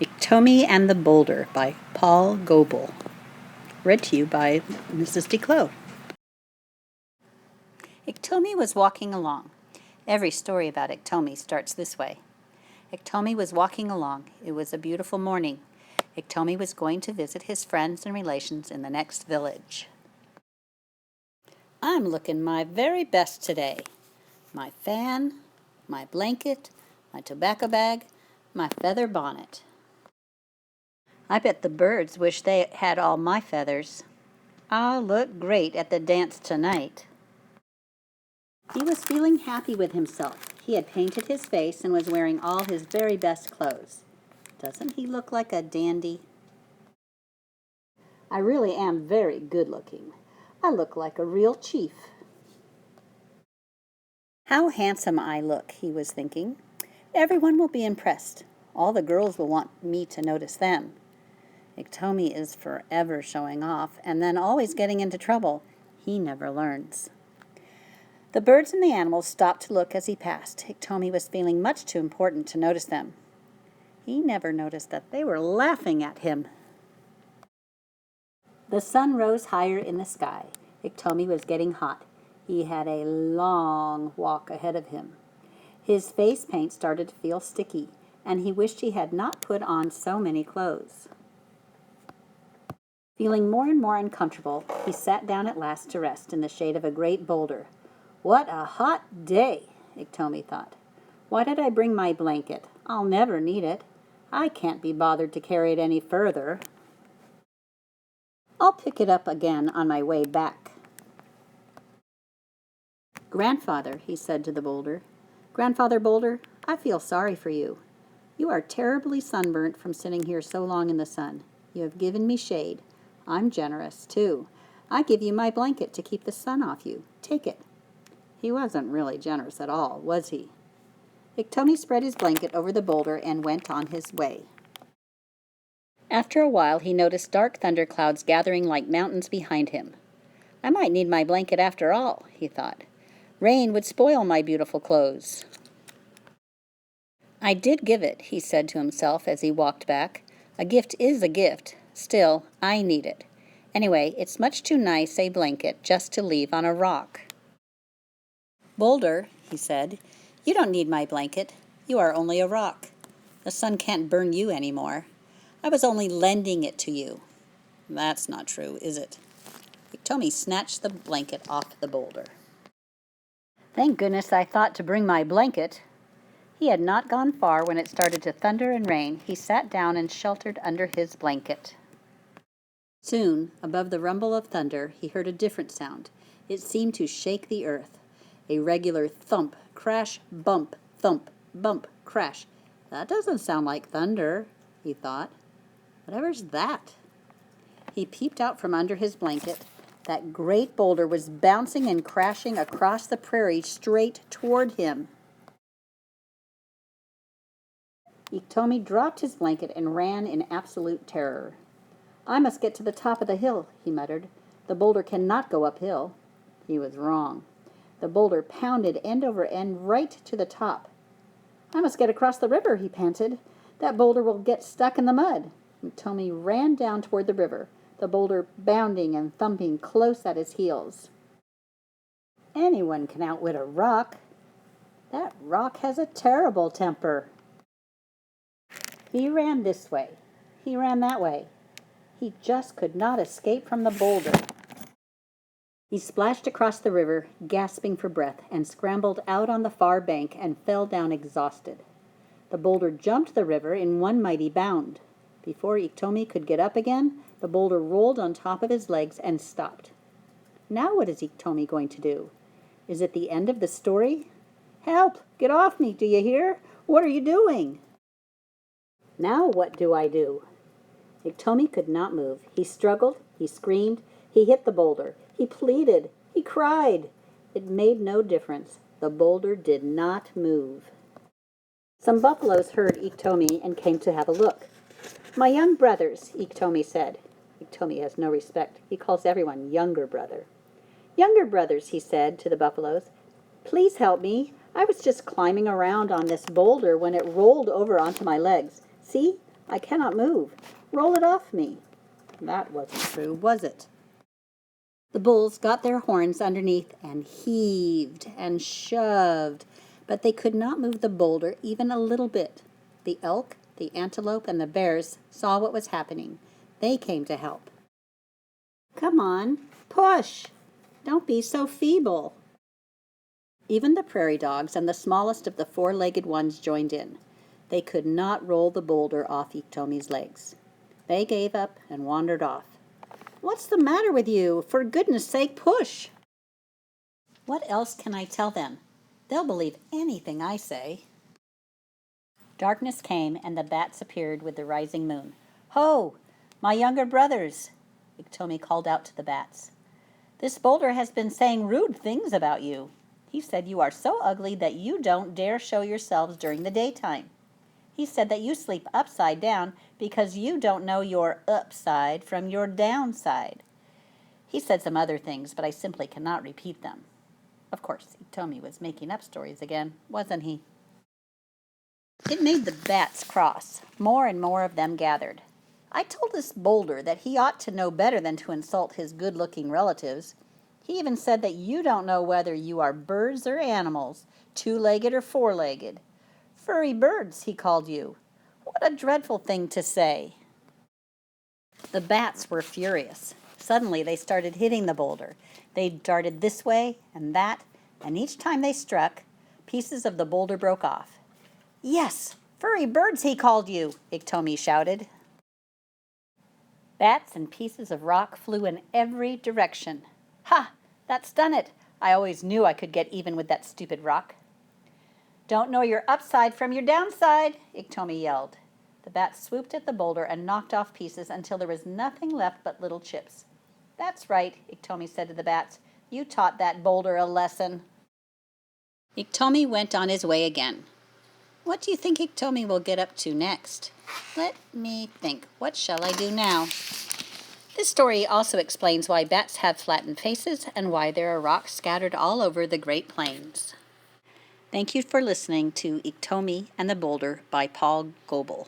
Iktomi and the Boulder by Paul Gobel. Read to you by Mrs. DeClos. Iktomi was walking along. Every story about Iktomi starts this way. Iktomi was walking along. It was a beautiful morning. Iktomi was going to visit his friends and relations in the next village. I'm looking my very best today. My fan, my blanket, my tobacco bag, my feather bonnet. I bet the birds wish they had all my feathers. I'll look great at the dance tonight. He was feeling happy with himself. He had painted his face and was wearing all his very best clothes. Doesn't he look like a dandy? I really am very good looking. I look like a real chief. How handsome I look, he was thinking. Everyone will be impressed. All the girls will want me to notice them. Iktomi is forever showing off and then always getting into trouble. He never learns. The birds and the animals stopped to look as he passed. Iktomi was feeling much too important to notice them. He never noticed that they were laughing at him. The sun rose higher in the sky. Iktomi was getting hot. He had a long walk ahead of him. His face paint started to feel sticky, and he wished he had not put on so many clothes. Feeling more and more uncomfortable, he sat down at last to rest in the shade of a great boulder. What a hot day, Iktomi thought. Why did I bring my blanket? I'll never need it. I can't be bothered to carry it any further. I'll pick it up again on my way back. Grandfather, he said to the boulder. Grandfather Boulder, I feel sorry for you. You are terribly sunburnt from sitting here so long in the sun. You have given me shade. I'm generous, too. I give you my blanket to keep the sun off you. Take it. He wasn't really generous at all, was he? Iktomi spread his blanket over the boulder and went on his way. After a while, he noticed dark thunderclouds gathering like mountains behind him. I might need my blanket after all, he thought. Rain would spoil my beautiful clothes. I did give it, he said to himself as he walked back. A gift is a gift. Still, I need it. Anyway, it's much too nice a blanket just to leave on a rock. Boulder, he said, you don't need my blanket. You are only a rock. The sun can't burn you anymore. I was only lending it to you. That's not true, is it? Tomi snatched the blanket off the boulder. Thank goodness I thought to bring my blanket. He had not gone far when it started to thunder and rain. He sat down and sheltered under his blanket. Soon, above the rumble of thunder, he heard a different sound. It seemed to shake the earth. A regular thump, crash, bump, thump, bump, crash. That doesn't sound like thunder, he thought. Whatever's that? He peeped out from under his blanket. That great boulder was bouncing and crashing across the prairie straight toward him. Iktomi dropped his blanket and ran in absolute terror. I must get to the top of the hill, he muttered. The boulder cannot go uphill. He was wrong. The boulder pounded end over end right to the top. I must get across the river, he panted. That boulder will get stuck in the mud. Tomi ran down toward the river, the boulder bounding and thumping close at his heels. Anyone can outwit a rock. That rock has a terrible temper. He ran this way. He ran that way. He just could not escape from the boulder. He splashed across the river, gasping for breath, and scrambled out on the far bank and fell down exhausted. The boulder jumped the river in one mighty bound. Before Iktomi could get up again, the boulder rolled on top of his legs and stopped. Now what is Iktomi going to do? Is it the end of the story? Help! Get off me, do you hear? What are you doing? Now what do I do? Iktomi could not move. He struggled, he screamed, he hit the boulder, he pleaded, he cried. It made no difference. The boulder did not move. Some buffaloes heard Iktomi and came to have a look. My young brothers, Iktomi said. Iktomi has no respect. He calls everyone younger brother. Younger brothers, he said to the buffaloes, please help me. I was just climbing around on this boulder when it rolled over onto my legs. See, I cannot move. Roll it off me." That wasn't true, was it? The bulls got their horns underneath and heaved and shoved, but they could not move the boulder even a little bit. The elk, the antelope, and the bears saw what was happening. They came to help. "Come on, push! Don't be so feeble." Even the prairie dogs and the smallest of the four-legged ones joined in. They could not roll the boulder off Iktomi's legs. They gave up and wandered off. "What's the matter with you? For goodness sake, push!" What else can I tell them? They'll believe anything I say. Darkness came, and the bats appeared with the rising moon. "Ho, my younger brothers!" Iktomi called out to the bats. "This boulder has been saying rude things about you. He said you are so ugly that you don't dare show yourselves during the daytime. He said that you sleep upside down because you don't know your upside from your downside. He said some other things, but I simply cannot repeat them." Of course, Tomi was making up stories again, wasn't he? It made the bats cross. More and more of them gathered. "I told this boulder that he ought to know better than to insult his good-looking relatives. He even said that you don't know whether you are birds or animals, two-legged or four-legged. Furry birds, he called you. What a dreadful thing to say." The bats were furious. Suddenly they started hitting the boulder. They darted this way and that, and each time they struck, pieces of the boulder broke off. "Yes, furry birds, he called you," Iktomi shouted. Bats and pieces of rock flew in every direction. "Ha! That's done it! I always knew I could get even with that stupid rock." "Don't know your upside from your downside," Iktomi yelled. The bats swooped at the boulder and knocked off pieces until there was nothing left but little chips. "That's right," Iktomi said to the bats. "You taught that boulder a lesson." Iktomi went on his way again. What do you think Iktomi will get up to next? Let me think. What shall I do now? This story also explains why bats have flattened faces and why there are rocks scattered all over the Great Plains. Thank you for listening to Iktomi and the Boulder by Paul Gobel.